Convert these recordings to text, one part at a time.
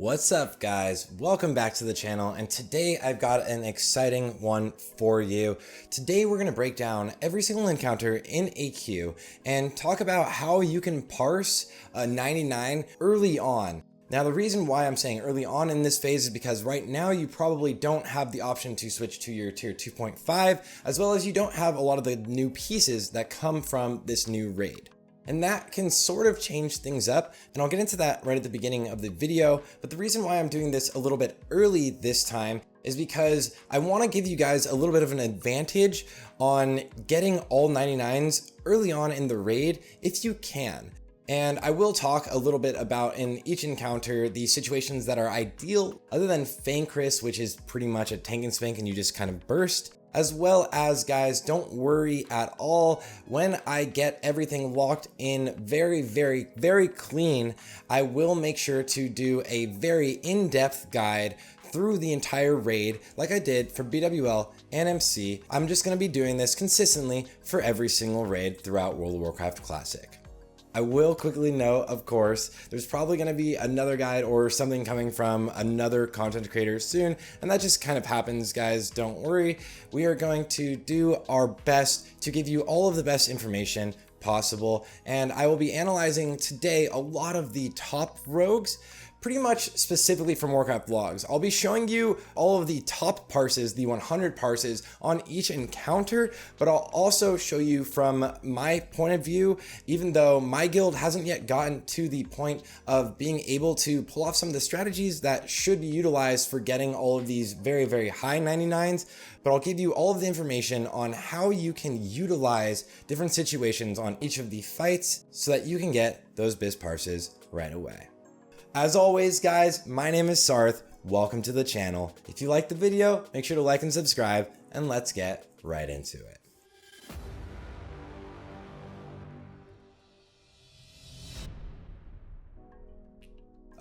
What's up guys, welcome back to the channel, and today I've got an exciting one for you. Today we're going to break down every single encounter in AQ and talk about how you can parse a 99 early on. Now the reason why I'm saying early on in this phase is because right now you probably don't have the option to switch to your tier 2.5, as well as you don't have a lot of the new pieces that come from this new raid. And that can sort of change things up, and I'll get into that right at the beginning of the video. But the reason why I'm doing this a little bit early this time is because I want to give you guys a little bit of an advantage on getting all 99s early on in the raid if you can. And I will talk a little bit about in each encounter the situations that are ideal, other than Fankris, which is pretty much a tank and spank and you just kind of burst. As well as, guys, don't worry at all, when I get everything locked in very clean, I will make sure to do a very in-depth guide through the entire raid like I did for BWL and MC. I'm just going to be doing this consistently for every single raid throughout World of Warcraft Classic. I will quickly note, of course, there's probably going to be another guide or something coming from another content creator soon, and that just kind of happens, guys. Don't worry. We are going to do our best to give you all of the best information possible, and I will be analyzing today a lot of the top rogues, pretty much specifically from Warcraft logs. I'll be showing you all of the top parses, the 100 parses on each encounter, but I'll also show you from my point of view, even though my guild hasn't yet gotten to the point of being able to pull off some of the strategies that should be utilized for getting all of these very high 99s, but I'll give you all of the information on how you can utilize different situations on each of the fights so that you can get those biz parses right away. As always, guys, my name is Sarth. Welcome to the channel. If you liked the video, make sure to like and subscribe, and let's get right into it.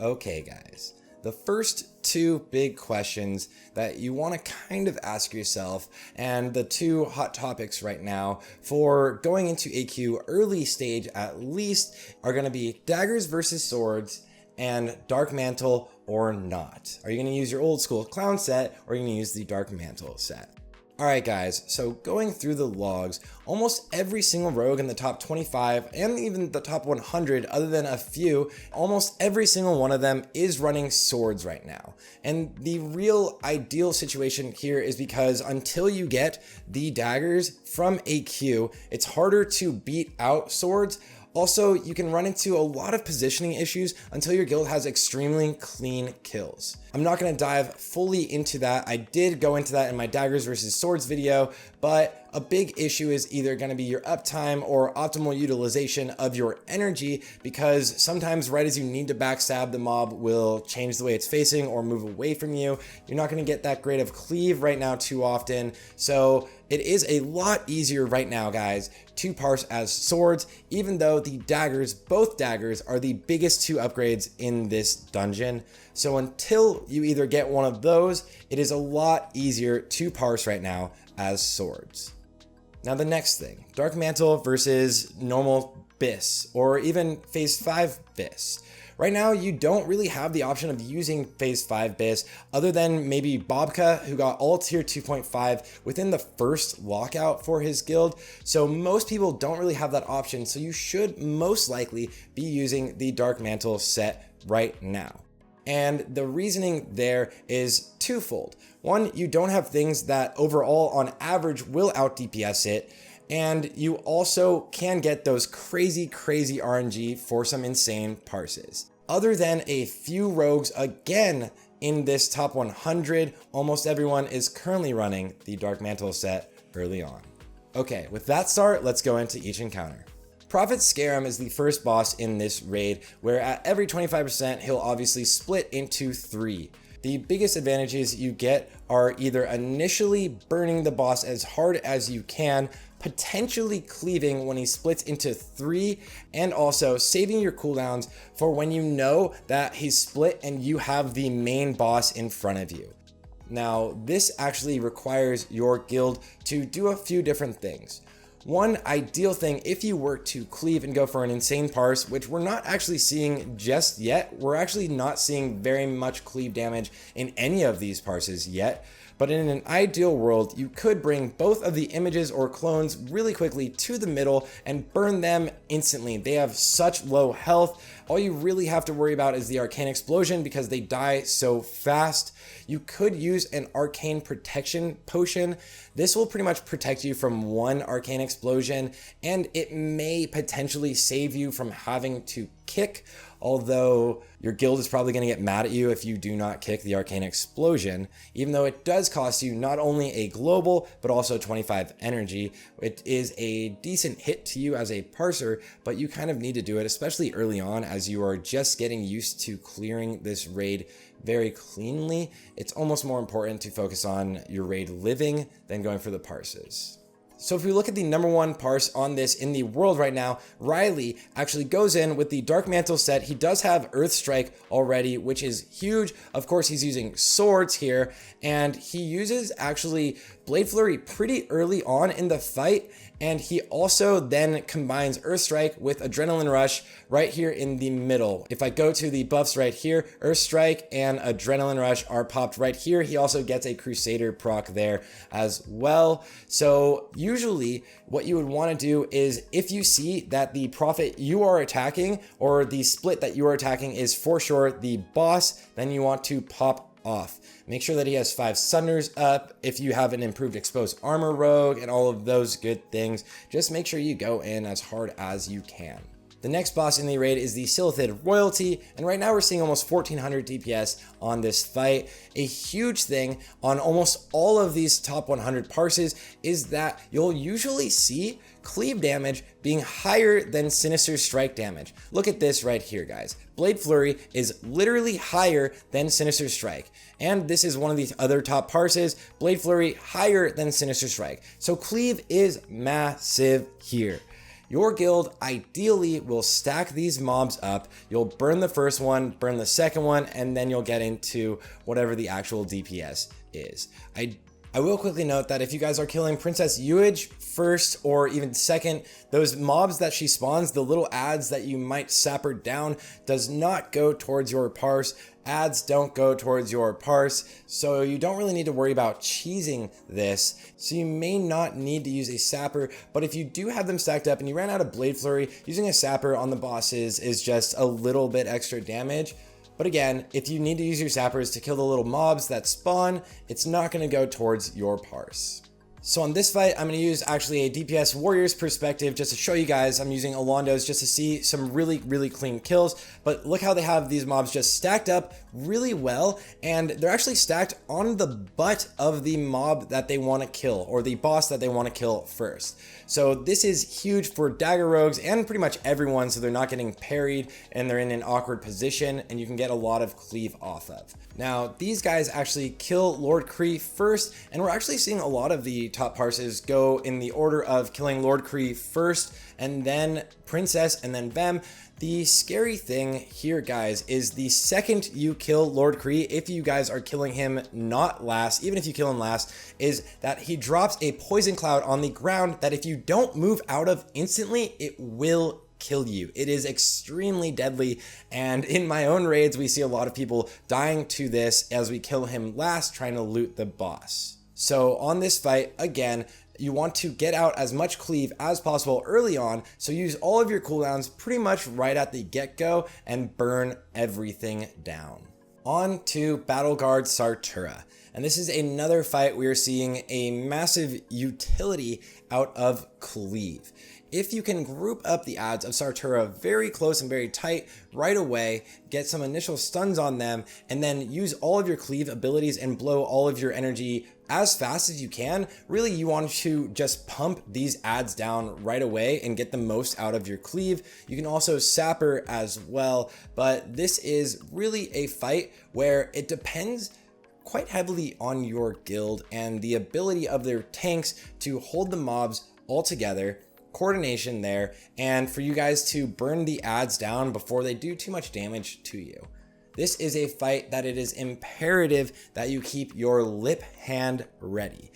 Okay, guys. The first two big questions that you want to kind of ask yourself, and the two hot topics right now for going into AQ early stage at least, are going to be daggers versus swords and Darkmantle or not. Are you going to use your old school clown set, or are you going to use the Darkmantle set? Alright guys, so going through the logs, almost every single rogue in the top 25 and even the top 100, other than a few, almost every single one of them is running swords right now. And the real ideal situation here is because until you get the daggers from AQ, it's harder to beat out swords. Also, you can run into a lot of positioning issues until your guild has extremely clean kills. I'm not going to dive fully into that. I did go into that in my daggers versus swords video, but a big issue is either going to be your uptime or optimal utilization of your energy, because sometimes right as you need to backstab, the mob will change the way it's facing or move away from you. You're not going to get that great of cleave right now too often. So it is a lot easier right now, guys, to parse as swords, even though the daggers, both daggers, are the biggest two upgrades in this dungeon. So until you either get one of those, it is a lot easier to parse right now as swords. Now the next thing, Darkmantle versus normal bis, or even phase 5 bis. Right now, you don't really have the option of using phase 5 bis, other than maybe Bobka, who got all tier 2.5 within the first lockout for his guild. So most people don't really have that option, so you should most likely be using the Darkmantle set right now. And the reasoning there is twofold. One, you don't have things that overall on average will out DPS it, and you also can get those crazy RNG for some insane parses. Other than a few rogues, again, in this top 100, almost everyone is currently running the Darkmantle set early on. Okay, with that start, let's go into each encounter. Prophet Skeram is the first boss in this raid, where at every 25%, he'll obviously split into 3. The biggest advantages you get are either initially burning the boss as hard as you can, potentially cleaving when he splits into 3, and also saving your cooldowns for when you know that he's split and you have the main boss in front of you. Now, this actually requires your guild to do a few different things. One ideal thing if you were to cleave and go for an insane parse, which we're not actually seeing just yet. We're actually not seeing very much cleave damage in any of these parses yet. But in an ideal world, you could bring both of the images or clones really quickly to the middle and burn them instantly. They have such low health. All you really have to worry about is the arcane explosion because they die so fast. You could use an arcane protection potion. This will pretty much protect you from one arcane explosion, and it may potentially save you from having to kick, although your guild is probably going to get mad at you if you do not kick the arcane explosion, even though it does cost you not only a global, but also 25 energy. It is a decent hit to you as a parser, but you kind of need to do it, especially early on as you are just getting used to clearing this raid very cleanly. It's almost more important to focus on your raid living than going for the parses. So if we look at the number one parse on this in the world right now, Riley actually goes in with the Darkmantle set. He does have Earth Strike already, which is huge. Of course, he's using swords here, and he uses actually Blade Flurry pretty early on in the fight, and he also then combines Earth Strike with Adrenaline Rush right here in the middle. If I go to the buffs right here, Earth Strike and Adrenaline Rush are popped right here. He also gets a Crusader proc there as well. So usually what you would want to do is if you see that the prophet you are attacking or the split that you are attacking is for sure the boss, then you want to pop off. Make sure that he has 5 Sunders up. If you have an improved exposed armor rogue and all of those good things, just make sure you go in as hard as you can. The next boss in the raid is the Silithid Royalty, and right now we're seeing almost 1400 DPS on this fight. A huge thing on almost all of these top 100 parses is that you'll usually see cleave damage being higher than Sinister Strike damage. Look at this right here, guys. Blade Flurry is literally higher than Sinister Strike. And this is one of these other top parses. Blade Flurry higher than Sinister Strike. So cleave is massive here. Your guild ideally will stack these mobs up. You'll burn the first one, burn the second one, and then you'll get into whatever the actual DPS is. I will quickly note that if you guys are killing Princess Huhuran first or even second, those mobs that she spawns, the little ads that you might sap her down, does not go towards your parse. Ads don't go towards your parse, so you don't really need to worry about cheesing this. So you may not need to use a sapper, but if you do have them stacked up and you ran out of Blade Flurry, using a sapper on the bosses is just a little bit extra damage. But again, if you need to use your sappers to kill the little mobs that spawn, it's not going to go towards your parse. So on this fight, I'm going to use actually a DPS warrior's perspective just to show you guys. I'm using Alondo's just to see some really clean kills. But look how they have these mobs just stacked up really well. And they're actually stacked on the butt of the mob that they want to kill, or the boss that they want to kill first. So this is huge for dagger rogues and pretty much everyone, so they're not getting parried and they're in an awkward position and you can get a lot of cleave off of. Now, these guys actually kill Lord Kree first, and we're actually seeing a lot of the top parses go in the order of killing Lord Kree first, and then Princess, and then Vem. The scary thing here, guys, is the second you kill Lord Kree, if you guys are killing him not last, even if you kill him last, is that he drops a poison cloud on the ground that if you don't move out of instantly, it will kill you. It is extremely deadly, and in my own raids we see a lot of people dying to this as we kill him last trying to loot the boss. So on this fight, again, you want to get out as much cleave as possible early on, so use all of your cooldowns pretty much right at the get-go and burn everything down. On to Battlegaurd Sartura. And this is another fight we are seeing a massive utility out of cleave. If you can group up the ads of Sartura very close and very tight right away, get some initial stuns on them, and then use all of your cleave abilities and blow all of your energy as fast as you can, really you want to just pump these ads down right away and get the most out of your cleave. You can also sapper as well, but this is really a fight where it depends quite heavily on your guild and the ability of their tanks to hold the mobs all together, coordination there, and for you guys to burn the ads down before they do too much damage to you. This is a fight that it is imperative that you keep your lip hand ready.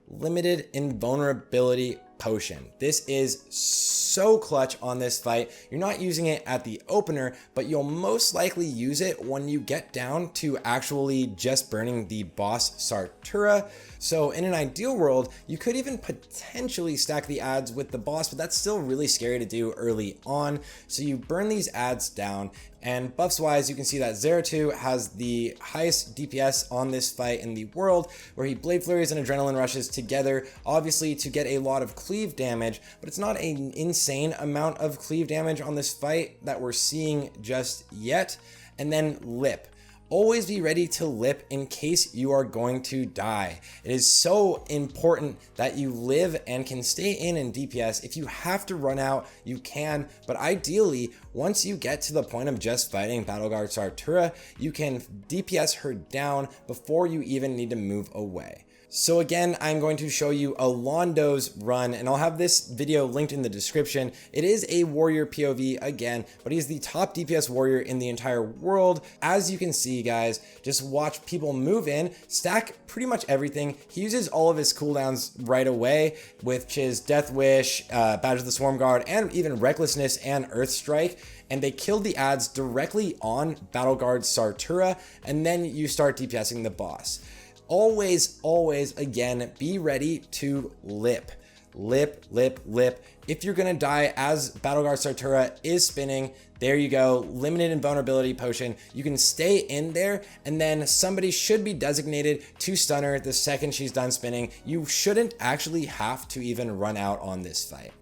Limited invulnerability potion. This is so clutch on this fight. You're not using it at the opener, but you'll most likely use it when you get down to actually just burning the boss Sartura. So in an ideal world, you could even potentially stack the adds with the boss, but that's still really scary to do early on. So you burn these adds down, and buffs wise, you can see that Zeratul has the highest DPS on this fight in the world, where he Blade Flurries and Adrenaline Rushes together, obviously to get a lot of cleave damage, but it's not an insane amount of cleave damage on this fight that we're seeing just yet. And then Lip. Always be ready to lip in case you are going to die. It is so important that you live and can stay in DPS. If you have to run out, you can, but ideally, once you get to the point of just fighting Battlegaurd Sartura, you can DPS her down before you even need to move away. So again, I'm going to show you Alondo's run, and I'll have this video linked in the description. It is a warrior POV again, but he's the top DPS warrior in the entire world. As you can see, guys, just watch people move in, stack pretty much everything. He uses all of his cooldowns right away, which is Death Wish, Badge of the Swarm Guard, and even Recklessness and Earth Strike. And they killed the adds directly on Battlegaurd Sartura, and then you start DPSing the boss. Always, again, be ready to lip. If you're gonna die as Battlegaurd Sartura is spinning, there you go, limited invulnerability potion. You can stay in there, and then somebody should be designated to stun her the second she's done spinning. You shouldn't actually have to even run out on this fight.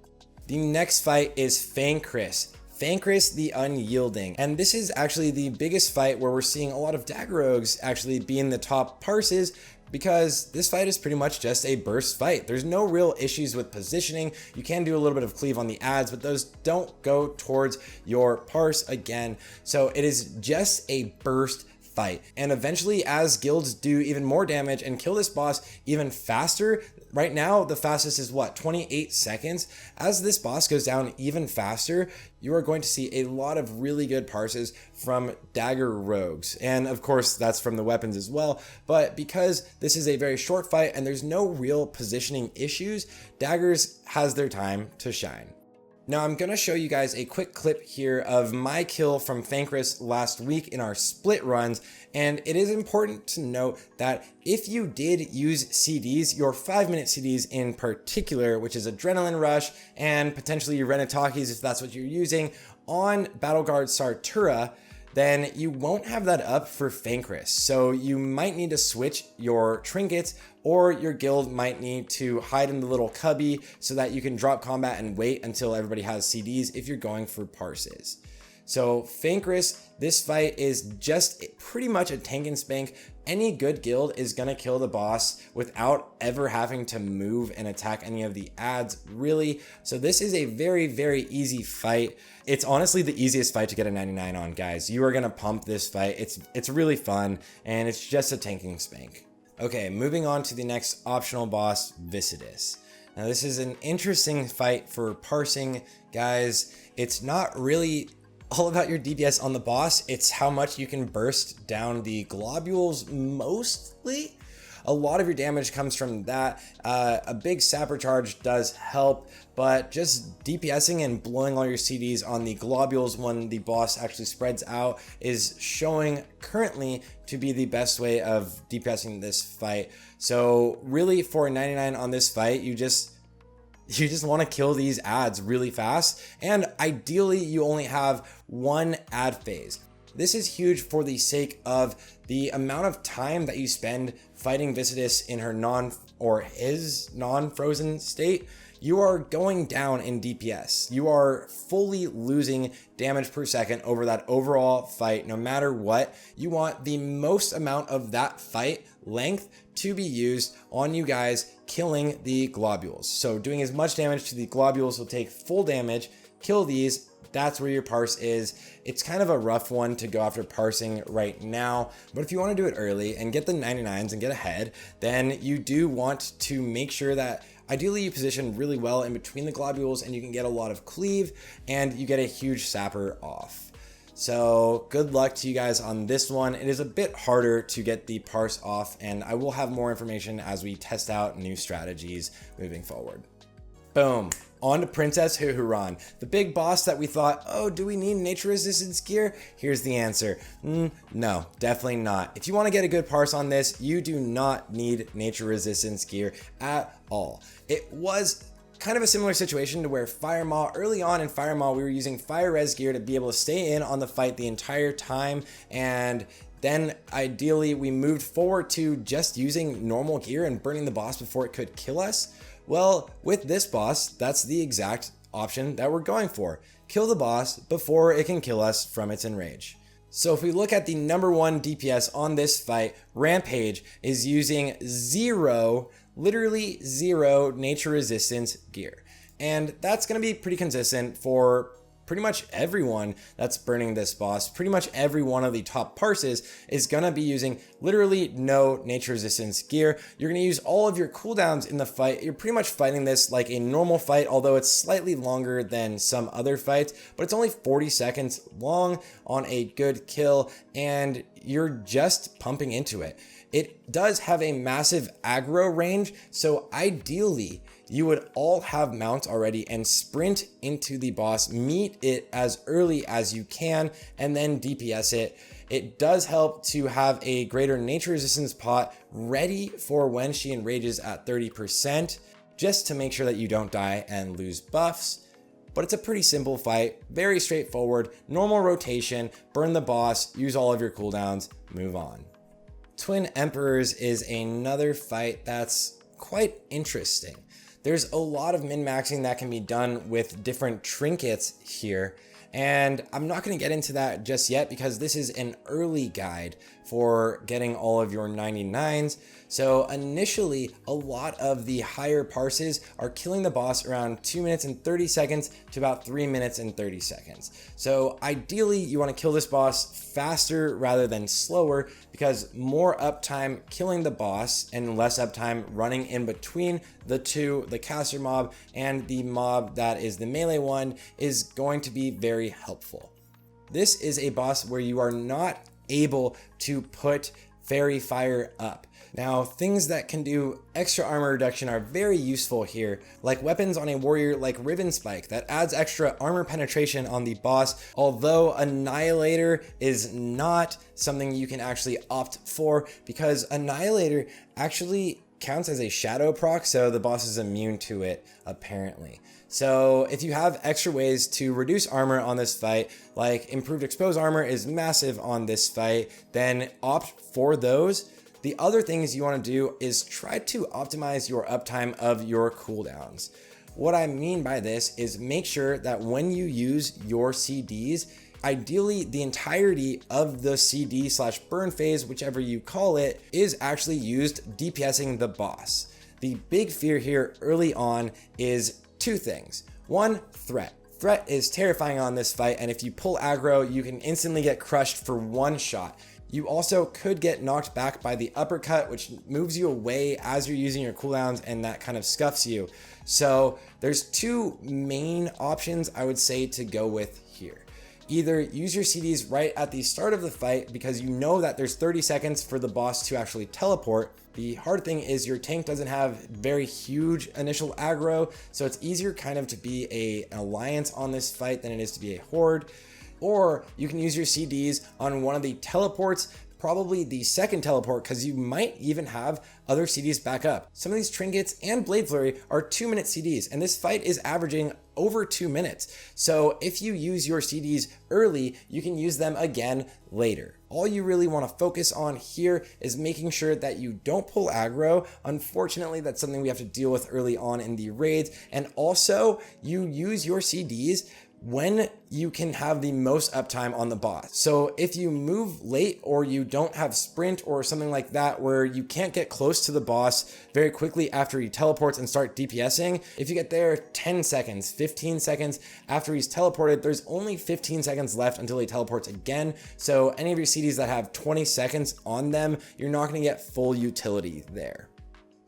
The next fight is Fankris. Fankris the Unyielding, and this is actually the biggest fight where we're seeing a lot of Dagger Rogues actually being the top parses, because this fight is pretty much just a burst fight. There's no real issues with positioning. You can do a little bit of cleave on the adds, but those don't go towards your parse again. So it is just a burst fight, and eventually as guilds do even more damage and kill this boss even faster. Right now the fastest is what, 28 seconds. As this boss goes down even faster, you are going to see a lot of really good parses from Dagger Rogues, and of course that's from the weapons as well. But because this is a very short fight and there's no real positioning issues, Daggers has their time to shine. Now I'm gonna show you guys a quick clip here of my kill from Fankris last week in our split runs, and it is important to note that if you did use CDs, your 5-minute CDs in particular, which is Adrenaline Rush and potentially your Renatakis if that's what you're using, on Battlegaurd Sartura, then you won't have that up for Fankris. So you might need to switch your trinkets, or your guild might need to hide in the little cubby so that you can drop combat and wait until everybody has CDs if you're going for parses. So Fankris, this fight is just pretty much a tank and spank. Any good guild is gonna kill the boss without ever having to move and attack any of the adds, really. So this is a very, very easy fight. It's honestly the easiest fight to get a 99 on, guys. You are gonna pump this fight. It's really fun, and it's just a tanking spank. Okay, moving on to the next optional boss, Viscidus. Now this is an interesting fight for parsing, guys. It's not really all about your DPS on the boss, it's how much you can burst down the globules mostly. A lot of your damage comes from that. A big sapper charge does help, but just DPSing and blowing all your CDs on the globules when the boss actually spreads out is showing currently to be the best way of DPSing this fight. So really for a 99 on this fight, you just want to kill these adds really fast, and ideally you only have one add phase. This is huge for the sake of the amount of time that you spend fighting Viscidus in her his non-frozen state. You are going down in DPS. You are fully losing damage per second over that overall fight. No matter what, you want the most amount of that fight length to be used on you guys killing the globules. So doing as much damage to the globules will take full damage, kill these. That's where your parse is. It's kind of a rough one to go after parsing right now, but if you want to do it early and get the 99s and get ahead, then you do want to make sure that ideally you position really well in between the globules and you can get a lot of cleave and you get a huge sapper off. So good luck to you guys on this one. It is a bit harder to get the parse off, and I will have more information as we test out new strategies moving forward. Boom. On to Princess Huhuran, the big boss that we thought, oh, do we need nature resistance gear? Here's the answer. No, definitely not. If you want to get a good parse on this, you do not need nature resistance gear at all. It was kind of a similar situation to where Fire Maw, early on in Fire Maw, we were using fire res gear to be able to stay in on the fight the entire time, and then ideally we moved forward to just using normal gear and burning the boss before it could kill us. Well, with this boss, that's the exact option that we're going for. Kill the boss before it can kill us from its enrage. So if we look at the number 1 DPS on this fight, Rampage is using literally zero nature resistance gear. And that's going to be pretty consistent for pretty much everyone that's burning this boss. Pretty much every one of the top parses is going to be using literally no nature resistance gear. You're going to use all of your cooldowns in the fight. You're pretty much fighting this like a normal fight, although it's slightly longer than some other fights, but it's only 40 seconds long on a good kill, and you're just pumping into it. It does have a massive aggro range, so ideally you would all have mounts already and sprint into the boss, meet it as early as you can, and then DPS it. It does help to have a greater nature resistance pot ready for when she enrages at 30%, just to make sure that you don't die and lose buffs. But it's a pretty simple fight, very straightforward, normal rotation, burn the boss, use all of your cooldowns, move on. Twin Emperors is another fight that's quite interesting. There's a lot of min-maxing that can be done with different trinkets here, and I'm not going to get into that just yet because this is an early guide for getting all of your 99s. So initially, a lot of the higher parses are killing the boss around 2 minutes and 30 seconds to about 3 minutes and 30 seconds. So ideally, you want to kill this boss faster rather than slower, because more uptime killing the boss and less uptime running in between the two, the caster mob and the mob that is the melee one, is going to be very helpful. This is a boss where you are not able to put fairy fire up. Now, things that can do extra armor reduction are very useful here, like weapons on a warrior like Ribbon Spike that adds extra armor penetration on the boss, although Annihilator is not something you can actually opt for, because Annihilator actually counts as a shadow proc, so the boss is immune to it apparently. So if you have extra ways to reduce armor on this fight, like improved expose armor is massive on this fight, then opt for those. The other things you want to do is try to optimize your uptime of your cooldowns. What I mean by this is make sure that when you use your CDs, ideally the entirety of the CD/burn phase, whichever you call it, is actually used DPSing the boss. The big fear here early on is two things. One, threat. Threat is terrifying on this fight, and if you pull aggro, you can instantly get crushed for one shot. You also could get knocked back by the uppercut, which moves you away as you're using your cooldowns, and that kind of scuffs you. So there's two main options I would say to go with here. Either use your CDs right at the start of the fight because you know that there's 30 seconds for the boss to actually teleport. The hard thing is your tank doesn't have very huge initial aggro, so it's easier kind of to be an alliance on this fight than it is to be a horde. Or you can use your CDs on one of the teleports, probably the second teleport, because you might even have other CDs back up. Some of these trinkets and Blade Flurry are 2-minute CDs, and this fight is averaging over 2 minutes. So if you use your CDs early, you can use them again later. All you really want to focus on here is making sure that you don't pull aggro. Unfortunately, that's something we have to deal with early on in the raids. And also, you use your CDs when you can have the most uptime on the boss. So if you move late or you don't have sprint or something like that where you can't get close to the boss very quickly after he teleports and start DPSing, if you get there 10 seconds, 15 seconds after he's teleported, there's only 15 seconds left until he teleports again. So any of your CDs that have 20 seconds on them, you're not going to get full utility there.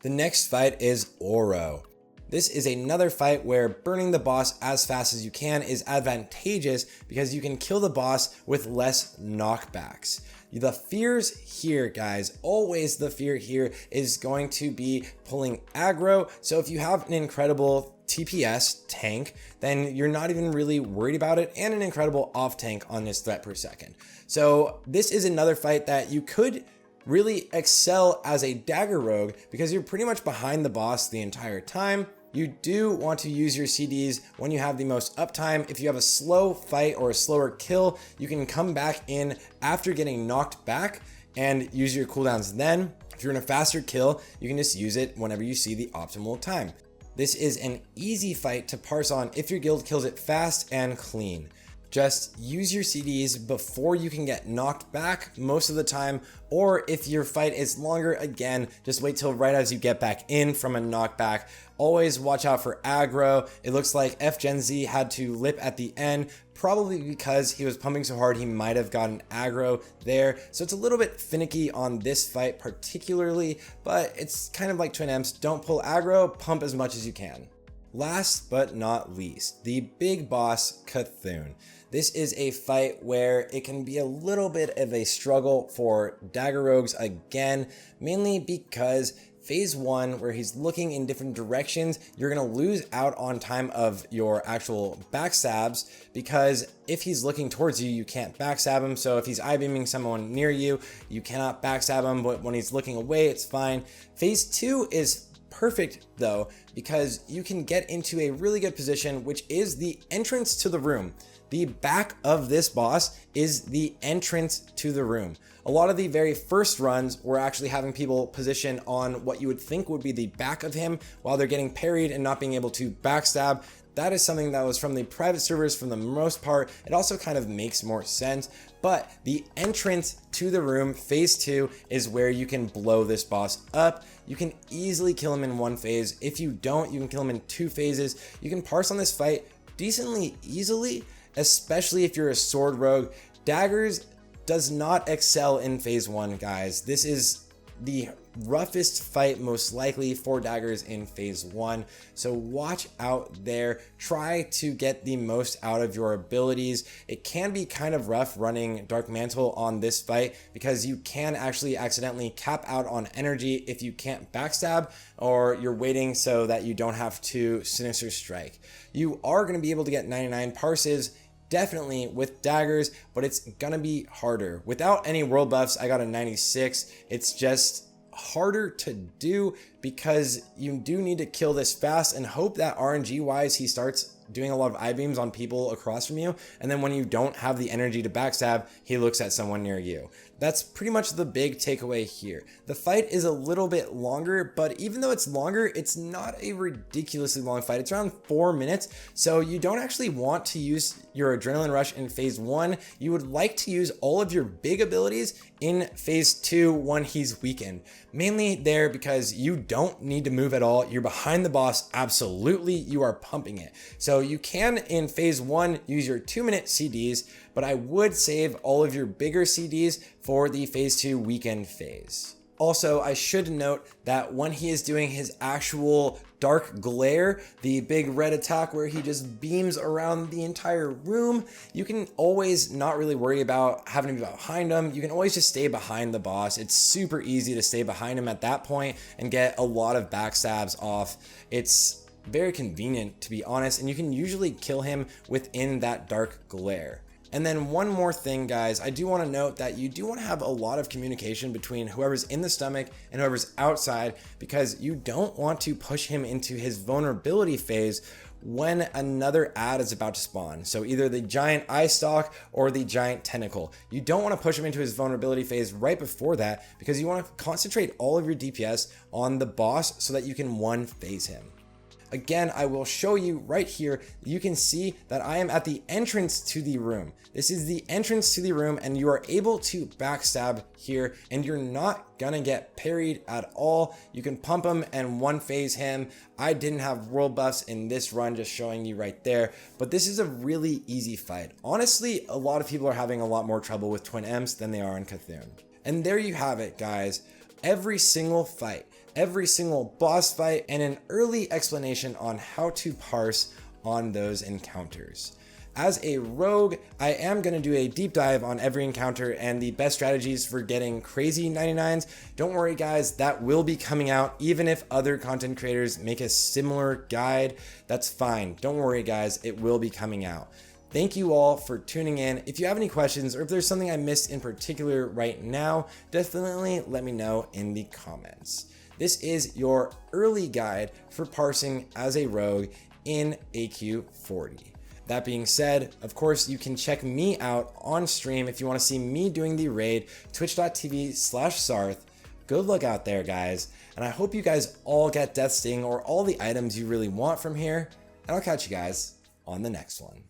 The next fight is Ouro. This is another fight where burning the boss as fast as you can is advantageous because you can kill the boss with less knockbacks. The fears here, guys, always the fear here is going to be pulling aggro. So if you have an incredible TPS tank, then you're not even really worried about it, and an incredible off tank on this threat per second. So this is another fight that you could really excel as a dagger rogue because you're pretty much behind the boss the entire time. You do want to use your CDs when you have the most uptime. If you have a slow fight or a slower kill, you can come back in after getting knocked back and use your cooldowns then. If you're in a faster kill, you can just use it whenever you see the optimal time. This is an easy fight to parse on if your guild kills it fast and clean. Just use your CDs before you can get knocked back most of the time, or if your fight is longer, again, just wait till right as you get back in from a knockback. Always watch out for aggro. It looks like FGenZ had to lip at the end, probably because he was pumping so hard he might have gotten aggro there. So it's a little bit finicky on this fight particularly, but it's kind of like twin emps. Don't pull aggro, pump as much as you can. Last but not least, the big boss, Cthulhu. This is a fight where it can be a little bit of a struggle for dagger rogues again, mainly because phase 1, where he's looking in different directions, you're going to lose out on time of your actual backstabs, because if he's looking towards you, you can't backstab him. So if he's eye-beaming someone near you, you cannot backstab him, but when he's looking away, it's fine. Phase 2 is perfect though, because you can get into a really good position, which is the entrance to the room. The back of this boss is the entrance to the room. A lot of the very first runs were actually having people position on what you would think would be the back of him while they're getting parried and not being able to backstab. That is something that was from the private servers for the most part. It also kind of makes more sense, but the entrance to the room, phase 2, is where you can blow this boss up. You can easily kill him in one phase. If you don't, you can kill him in 2 phases. You can parse on this fight decently easily, especially if you're a sword rogue. Daggers does not excel in phase 1, guys. This is the roughest fight most likely for daggers in phase 1, so watch out there. Try to get the most out of your abilities. It can be kind of rough running Darkmantle on this fight because you can actually accidentally cap out on energy if you can't backstab, or you're waiting so that you don't have to Sinister Strike. You are going to be able to get 99 parses definitely with daggers, but it's gonna be harder. Without any world buffs, I got a 96. It's just harder to do because you do need to kill this fast and hope that RNG wise he starts doing a lot of I-beams on people across from you, and then when you don't have the energy to backstab, he looks at someone near you. That's pretty much the big takeaway here. The fight is a little bit longer, but even though it's longer, it's not a ridiculously long fight. It's around 4 minutes, so you don't actually want to use your adrenaline rush in phase 1. You would like to use all of your big abilities in phase 2 when he's weakened. Mainly there because you don't need to move at all. You're behind the boss, absolutely, you are pumping it. So you can, in phase 1, use your 2-minute CDs, but I would save all of your bigger CDs for the phase 2 weekend phase. Also, I should note that when he is doing his actual dark glare, the big red attack where he just beams around the entire room, you can always not really worry about having to be behind him. You can always just stay behind the boss. It's super easy to stay behind him at that point and get a lot of backstabs off. It's very convenient, to be honest, and you can usually kill him within that dark glare. And then one more thing, guys, I do want to note that you do want to have a lot of communication between whoever's in the stomach and whoever's outside, because you don't want to push him into his vulnerability phase when another ad is about to spawn. So either the giant eye stalk or the giant tentacle. You don't want to push him into his vulnerability phase right before that, because you want to concentrate all of your DPS on the boss so that you can one phase him. Again, I will show you right here. You can see that I am at the entrance to the room. This is the entrance to the room, and you are able to backstab here, and you're not gonna get parried at all. You can pump him and one phase him. I didn't have world buffs in this run, just showing you right there, but this is a really easy fight. Honestly, a lot of people are having a lot more trouble with twin emps than they are in Cthulhu. And there you have it, guys. Every single fight, every single boss fight, and an early explanation on how to parse on those encounters. As a rogue, I am going to do a deep dive on every encounter and the best strategies for getting crazy 99s. Don't worry guys, that will be coming out. Even if other content creators make a similar guide, that's fine. Don't worry guys, it will be coming out. Thank you all for tuning in. If you have any questions or if there's something I missed in particular right now, definitely let me know in the comments. This is your early guide for parsing as a rogue in AQ40. That being said, of course, you can check me out on stream if you want to see me doing the raid, twitch.tv/Sarth. Good luck out there, guys. And I hope you guys all get Death Sting or all the items you really want from here. And I'll catch you guys on the next one.